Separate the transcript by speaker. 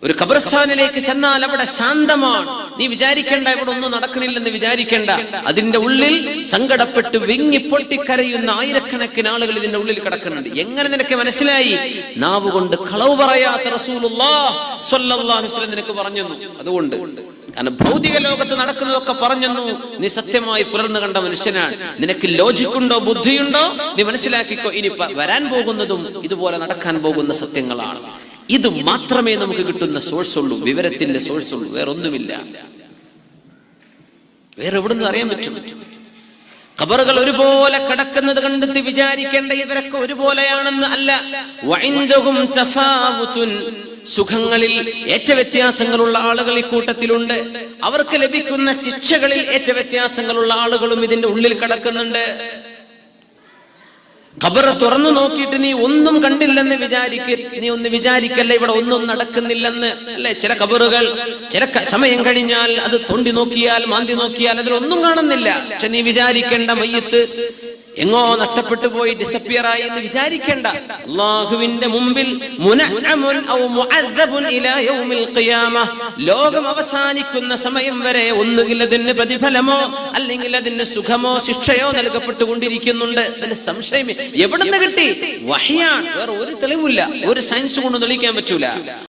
Speaker 1: ഒരു ഖബർസ്ഥാനിലേക്ക് ചെന്നാൽ അവിടെ ശാന്തമാണ്. നീ വിചാരിക്കേണ്ട ഇവിടെ ഒന്നും നടക്കണില്ലെന്ന് വിചാരിക്കേണ്ട. അതിന്റെ ഉള്ളിൽ സങ്കടപ്പെട്ട് വിങ്ങി പൊട്ടിക്കരയുന്ന ആയിരക്കണക്കിന് ആളുകൾ ഇതിന്റെ ഉള്ളിൽ കിടക്കുന്നുണ്ട്. എങ്ങനെ നിനക്ക് മനസ്സിലായി? നാവ് കൊണ്ട് കളവ് പറയാത്ത റസൂലുള്ളാഹി സ്വല്ലല്ലാഹു അലൈഹി വസല്ലം നിനക്ക് പറഞ്ഞു. അതുകൊണ്ട് കാരണം ഭൗതിക ലോകത്ത് നടക്കുന്നതൊക്കെ പറഞ്ഞു. നീ സത്യമായി പുലർന്നു കണ്ട മനുഷ്യനാണ്. നിനക്ക് ലോജിക്കുണ്ടോ, ബുദ്ധിയുണ്ടോ? നീ മനസ്സിലാക്കിക്കോ, ഇനി വരാൻ പോകുന്നതും ഇതുപോലെ നടക്കാൻ പോകുന്ന സത്യങ്ങളാണ്. ഇത് മാത്രമേ നമുക്ക് കിട്ടുന്ന സോഴ്സ് ഉള്ളൂ, വിവരത്തിന്റെ സോഴ്സ് ഉള്ളൂ, വേറെ ഒന്നുമില്ല. വേറെ എവിടുന്ന് അറിയാൻ പറ്റും? ഖബറുകൾ ഒരുപോലെ കിടക്കുന്നത് കണ്ടെത്തി വിചാരിക്കേണ്ട ഇവരൊക്കെ ഒരുപോലെയാണെന്ന് അല്ല. വഇൻദഹും തഫാവുതുൻ, സുഖങ്ങളിൽ ഏറ്റ വ്യത്യാസങ്ങളുള്ള ആളുകൾ ഈ കൂട്ടത്തിലുണ്ട്. അവർക്ക് ലഭിക്കുന്ന ശിക്ഷകളിൽ ഏറ്റ വ്യത്യാസങ്ങളുള്ള ആളുകളും ഇതിന്റെ ഉള്ളിൽ കിടക്കുന്നുണ്ട്. ഖബർ തുറന്നു നോക്കിയിട്ട് നീ ഒന്നും കണ്ടില്ലെന്ന് നീ ഒന്ന് വിചാരിക്കല്ല ഇവിടെ ഒന്നും നടക്കുന്നില്ലെന്ന്. അല്ലെ, ചില ഖബറുകൾ ചില സമയം കഴിഞ്ഞാൽ അത് തൊണ്ടി നോക്കിയാൽ, മാന്തി നോക്കിയാൽ അതിലൊന്നും കാണുന്നില്ല. പക്ഷെ നീ വിചാരിക്കേണ്ട മയ്യത്ത് എങ്ങോ നഷ്ടപ്പെട്ടു പോയി, ഡിസപ്പിയർ ആയി എന്ന് വിചാരിക്കേണ്ട. അല്ലാഹുവിന്റെ മുമ്പിൽ മുനഅമുൻ ഔ മുഅദ്ദബുൻ ഇലാ യൗമിൽ ഖിയാമ, ലോകം അവസാനിക്കുന്ന സമയം വരെ ഒന്നുകിൽ അതിന് പ്രതിഫലമോ അല്ലെങ്കിൽ അതിന് സുഖമോ ശിക്ഷയോ നൽകപ്പെട്ടുകൊണ്ടിരിക്കുന്നുണ്ട്. അതിന് സംശയം എവിടുന്ന് കിട്ടി? വഹ്യാണ്, വേറെ ഒരു തെളിവില്ല. ഒരു സയൻസ് കൊണ്ട് തെളിയിക്കാൻ പറ്റൂല.